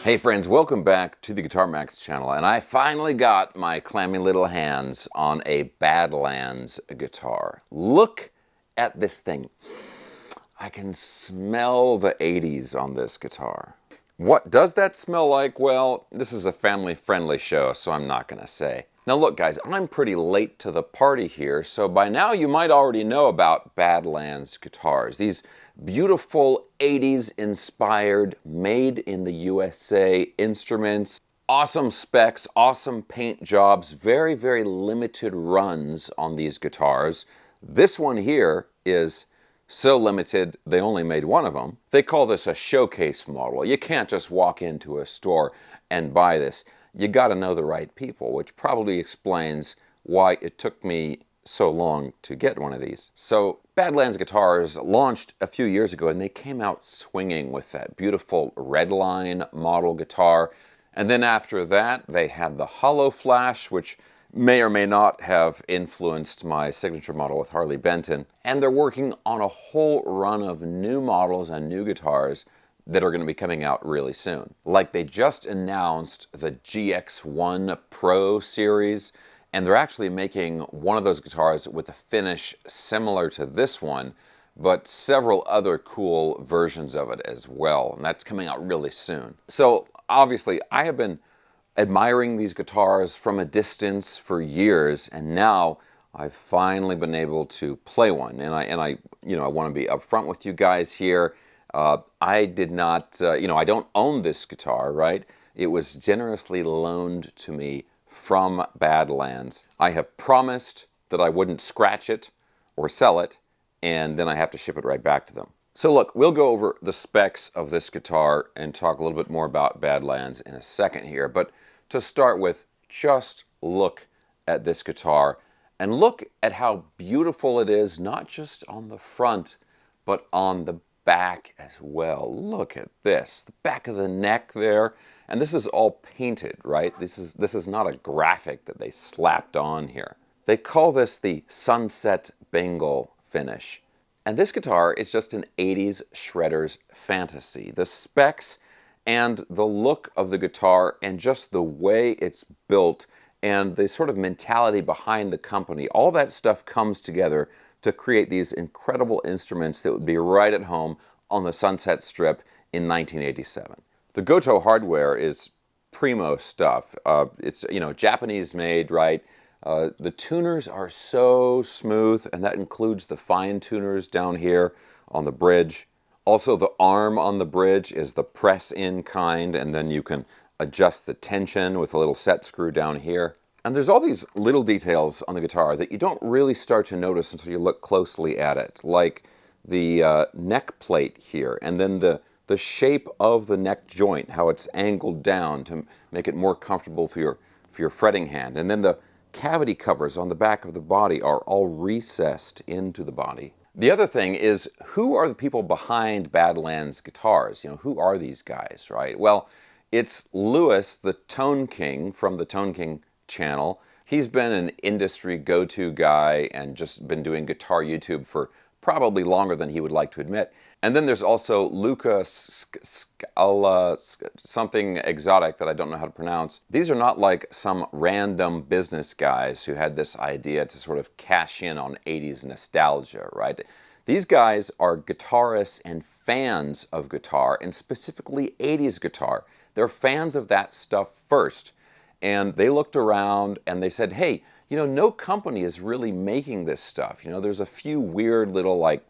Hey friends, welcome back to the Guitar Max channel, and I finally got my clammy little hands on a Badlands guitar. Look at this thing. I can smell the 80s on this guitar. What does that smell like? Well, this is a family-friendly show, so I'm not gonna say. Now look guys, I'm pretty late to the party here, so by now you might already know about Badlands guitars. These beautiful 80s inspired, made in the USA instruments. Awesome specs, awesome paint jobs, very, very limited runs on these guitars. This one here is so limited, they only made one of them. They call this a showcase model. You can't just walk into a store and buy this. You gotta know the right people, which probably explains why it took me so long to get one of these. So Badlands Guitars launched a few years ago and they came out swinging with that beautiful Redline model guitar. And then after that, they had the Hollow Flash, which may or may not have influenced my signature model with Harley Benton. And they're working on a whole run of new models and new guitars that are going to be coming out really soon. Like they just announced the GX1 Pro series, and they're actually making one of those guitars with a finish similar to this one, but several other cool versions of it as well, and that's coming out really soon. So obviously I have been admiring these guitars from a distance for years, and now I've finally been able to play one. And I want to be upfront with you guys here. I did not, I don't own this guitar, right? It was generously loaned to me from Badlands. I have promised that I wouldn't scratch it or sell it, and then I have to ship it right back to them. So look, we'll go over the specs of this guitar and talk a little bit more about Badlands in a second here. But to start with, just look at this guitar and look at how beautiful it is, not just on the front, but on the back as well. Look at this, the back of the neck there. And this is all painted, right? This is not a graphic that they slapped on here. They call this the Sunset Bengal finish. And this guitar is just an 80s shredder's fantasy. The specs and the look of the guitar and just the way it's built and the sort of mentality behind the company, all that stuff comes together to create these incredible instruments that would be right at home on the Sunset Strip in 1987. The Goto hardware is primo stuff. It's Japanese made, right? The tuners are so smooth, and that includes the fine tuners down here on the bridge. Also, the arm on the bridge is the press-in kind, and then you can adjust the tension with a little set screw down here. And there's all these little details on the guitar that you don't really start to notice until you look closely at it, like the neck plate here, and then the shape of the neck joint, how it's angled down to make it more comfortable for your fretting hand. And then the cavity covers on the back of the body are all recessed into the body. The other thing is, who are the people behind Badlands Guitars? Who are these guys, right? Well, it's Lewis, the Tone King from the Tone King channel. He's been an industry go-to guy and just been doing guitar YouTube for probably longer than he would like to admit. And then there's also Luca something exotic that I don't know how to pronounce. These are not like some random business guys who had this idea to sort of cash in on 80s nostalgia, right? These guys are guitarists and fans of guitar, and specifically 80s guitar. They're fans of that stuff first. And they looked around and they said, hey, no company is really making this stuff. There's a few weird little like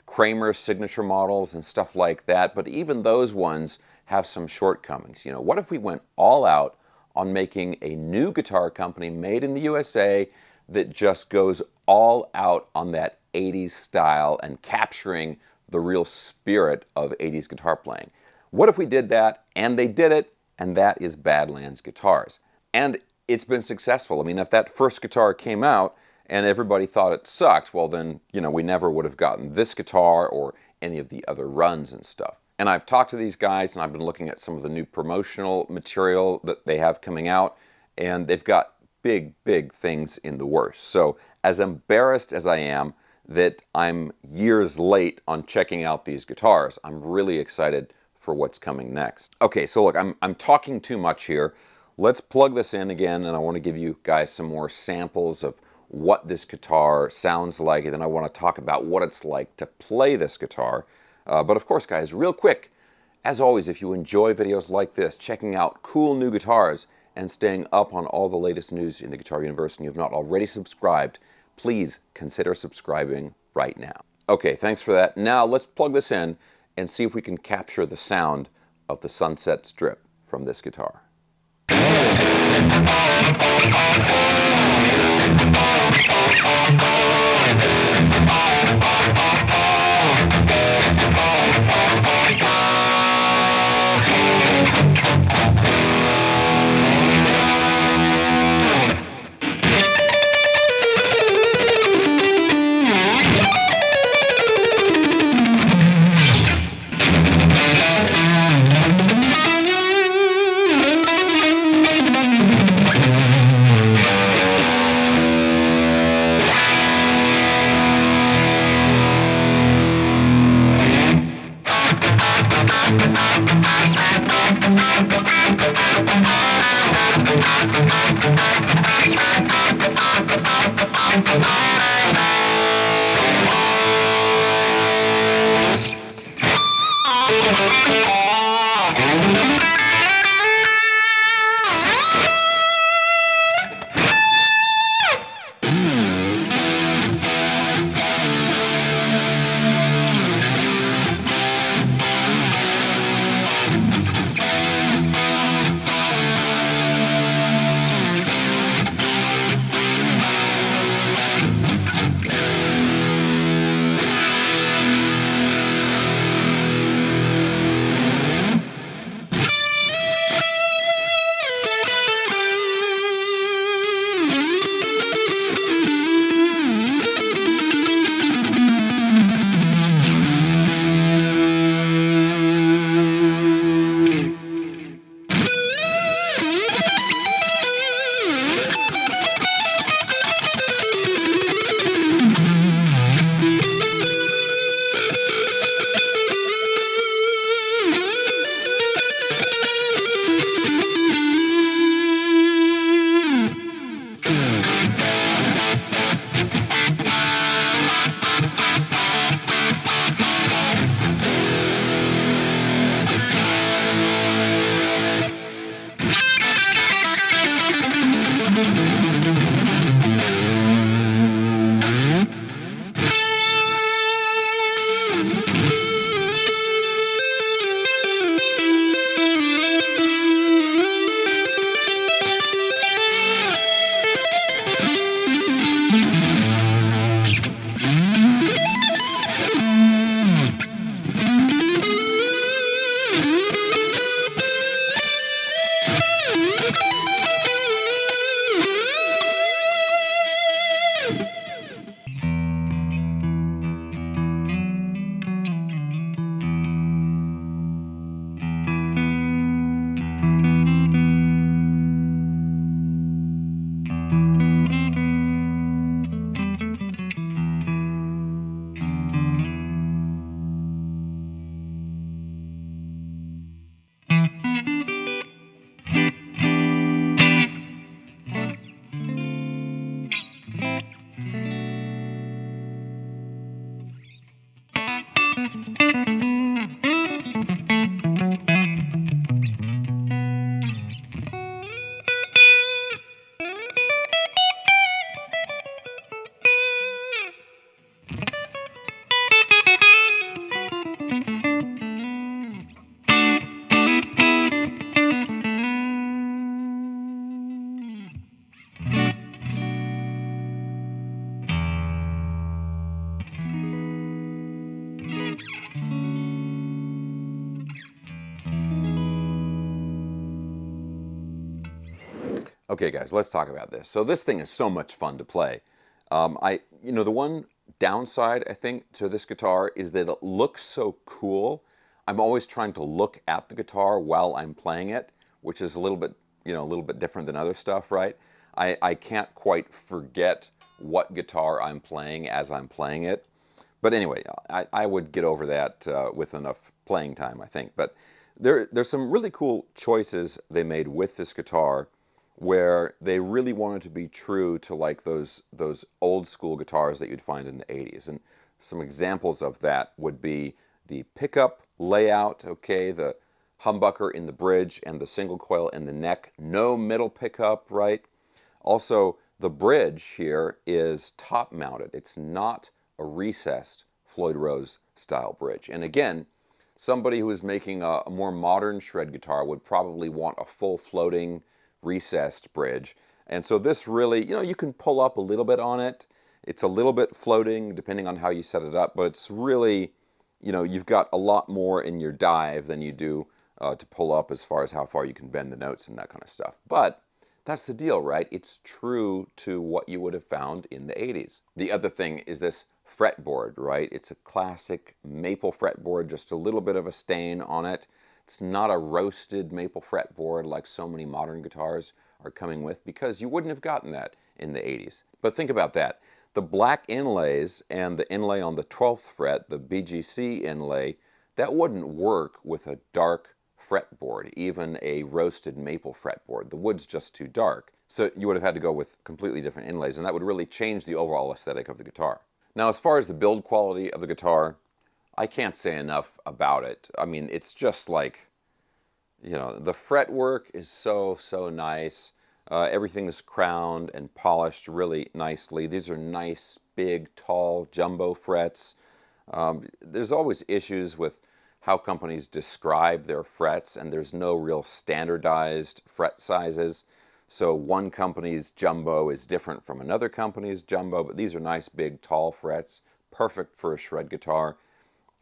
Kramer signature models and stuff like that, but even those ones have some shortcomings. What if we went all out on making a new guitar company made in the USA that just goes all out on that 80s style and capturing the real spirit of 80s guitar playing? What if we did that? And they did it, and that is Badlands Guitars. And it's been successful. I mean, if that first guitar came out and everybody thought it sucked, well then, we never would have gotten this guitar or any of the other runs and stuff. And I've talked to these guys, and I've been looking at some of the new promotional material that they have coming out, and they've got big, big things in the works. So as embarrassed as I am that I'm years late on checking out these guitars, I'm really excited for what's coming next. Okay, so look, I'm talking too much here. Let's plug this in again, and I want to give you guys some more samples of what this guitar sounds like, and then I want to talk about what it's like to play this guitar. But of course, guys, real quick, as always, if you enjoy videos like this, checking out cool new guitars, and staying up on all the latest news in the guitar universe, and you have not already subscribed, please consider subscribing right now. Okay, thanks for that. Now let's plug this in and see if we can capture the sound of the Sunset Strip from this guitar. Okay, guys, let's talk about this. So this thing is so much fun to play. The one downside, I think, to this guitar is that it looks so cool. I'm always trying to look at the guitar while I'm playing it, which is a little bit different than other stuff, right? I can't quite forget what guitar I'm playing as I'm playing it. But anyway, I would get over that with enough playing time, I think. But there's some really cool choices they made with this guitar where they really wanted to be true to like those old school guitars that you'd find in the 80s. And some examples of that would be the pickup layout, okay, the humbucker in the bridge and the single coil in the neck, no middle pickup, right? Also, the bridge here is top mounted. It's not a recessed Floyd Rose style bridge. And again, somebody who is making a more modern shred guitar would probably want a full floating recessed bridge. And so this really, you can pull up a little bit on it. It's a little bit floating depending on how you set it up, but it's really, you've got a lot more in your dive than you do to pull up as far as how far you can bend the notes and that kind of stuff. But that's the deal, right? It's true to what you would have found in the 80s. The other thing is this fretboard, right? It's a classic maple fretboard, just a little bit of a stain on it. It's not a roasted maple fretboard like so many modern guitars are coming with, because you wouldn't have gotten that in the 80s. But think about that. The black inlays and the inlay on the 12th fret, the BGC inlay, that wouldn't work with a dark fretboard, even a roasted maple fretboard. The wood's just too dark. So you would have had to go with completely different inlays, and that would really change the overall aesthetic of the guitar. Now, as far as the build quality of the guitar, I can't say enough about it. I mean, it's just like, the fretwork is so nice. Everything is crowned and polished really nicely. These are nice, big, tall, jumbo frets. There's always issues with how companies describe their frets, and there's no real standardized fret sizes. So one company's jumbo is different from another company's jumbo, but these are nice, big, tall frets, perfect for a shred guitar.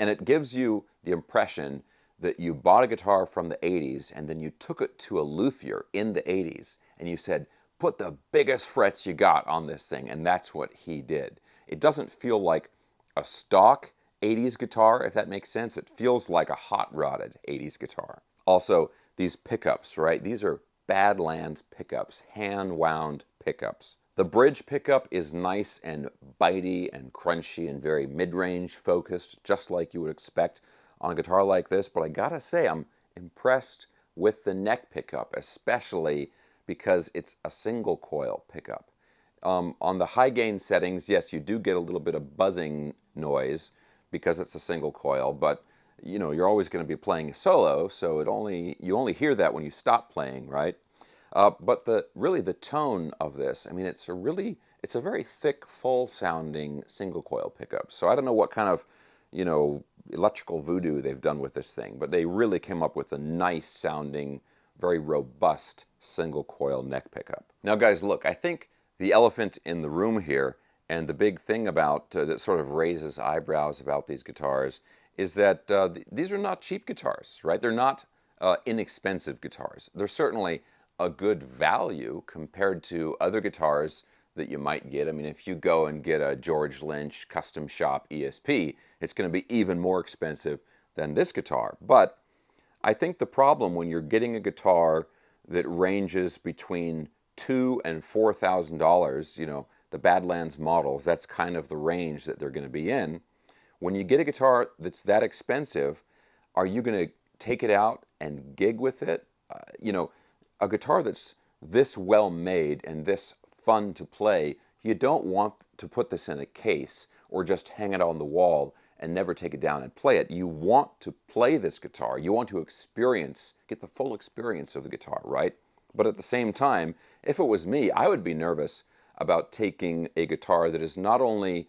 And it gives you the impression that you bought a guitar from the 80s and then you took it to a luthier in the 80s and you said, put the biggest frets you got on this thing, and that's what he did. It doesn't feel like a stock 80s guitar, if that makes sense. It feels like a hot-rodded 80s guitar. Also, these pickups, right? These are Badlands pickups, hand-wound pickups. The bridge pickup is nice and bitey and crunchy and very mid-range focused, just like you would expect on a guitar like this. But I gotta say, I'm impressed with the neck pickup, especially because it's a single coil pickup. On the high gain settings, yes, you do get a little bit of buzzing noise because it's a single coil, but you're always going to be playing a solo, so you only hear that when you stop playing, right? But the tone of this, I mean, it's a very thick, full sounding single coil pickup. So I don't know what kind of electrical voodoo they've done with this thing, but they really came up with a nice sounding, very robust single coil neck pickup. Now guys, look, I think the elephant in the room here, and the big thing about that sort of raises eyebrows about these guitars, is that these are not cheap guitars, right? They're not inexpensive guitars. They're certainly a good value compared to other guitars that you might get. I mean, if you go and get a George Lynch Custom Shop ESP, it's going to be even more expensive than this guitar. But I think the problem when you're getting a guitar that ranges between $2,000 and $4,000, the Badlands models, that's kind of the range that they're going to be in. When you get a guitar that's that expensive, are you going to take it out and gig with it? A guitar that's this well made and this fun to play, you don't want to put this in a case or just hang it on the wall and never take it down and play it. You want to play this guitar. You want to get the full experience of the guitar, right? But at the same time, if it was me, I would be nervous about taking a guitar that is not only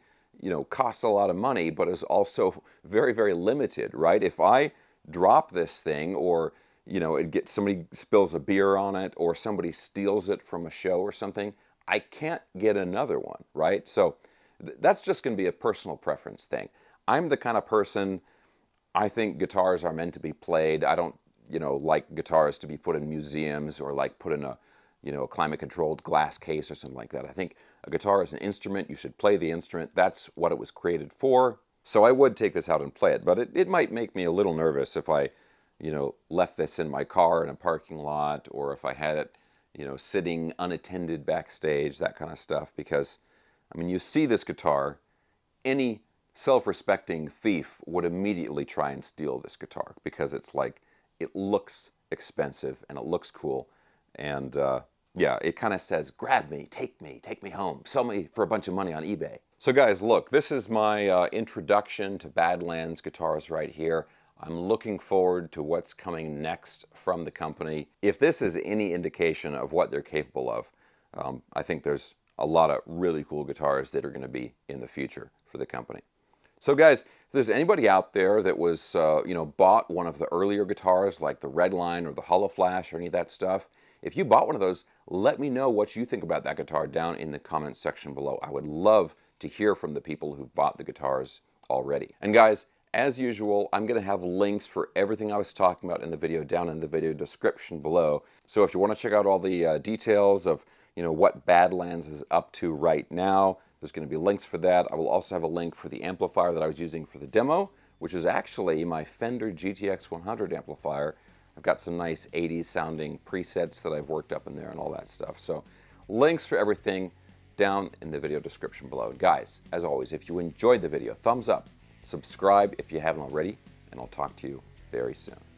costs a lot of money, but is also very, very limited, right? If I drop this thing, or somebody spills a beer on it, or somebody steals it from a show or something, I can't get another one, right? So that's just going to be a personal preference thing. I'm the kind of person, I think guitars are meant to be played. I don't like guitars to be put in museums or like put in a climate-controlled glass case or something like that. I think a guitar is an instrument. You should play the instrument. That's what it was created for. So I would take this out and play it, but it might make me a little nervous if I, left this in my car in a parking lot, or if I had it, sitting unattended backstage, that kind of stuff. Because, I mean, you see this guitar, any self-respecting thief would immediately try and steal this guitar because it's like, it looks expensive and it looks cool. And yeah, it kind of says, grab me, take me home, sell me for a bunch of money on eBay. So guys, look, this is my introduction to Badlands Guitars right here. I'm looking forward to what's coming next from the company. If this is any indication of what they're capable of, I think there's a lot of really cool guitars that are going to be in the future for the company. So guys, if there's anybody out there that was, bought one of the earlier guitars like the Redline or the Hollow Flash or any of that stuff, if you bought one of those, let me know what you think about that guitar down in the comments section below. I would love to hear from the people who've bought the guitars already. And guys, as usual, I'm going to have links for everything I was talking about in the video down in the video description below. So if you want to check out all the details of what Badlands is up to right now, there's going to be links for that. I will also have a link for the amplifier that I was using for the demo, which is actually my Fender GTX 100 amplifier. I've got some nice 80s sounding presets that I've worked up in there and all that stuff. So links for everything down in the video description below. Guys, as always, if you enjoyed the video, thumbs up, subscribe if you haven't already, and I'll talk to you very soon.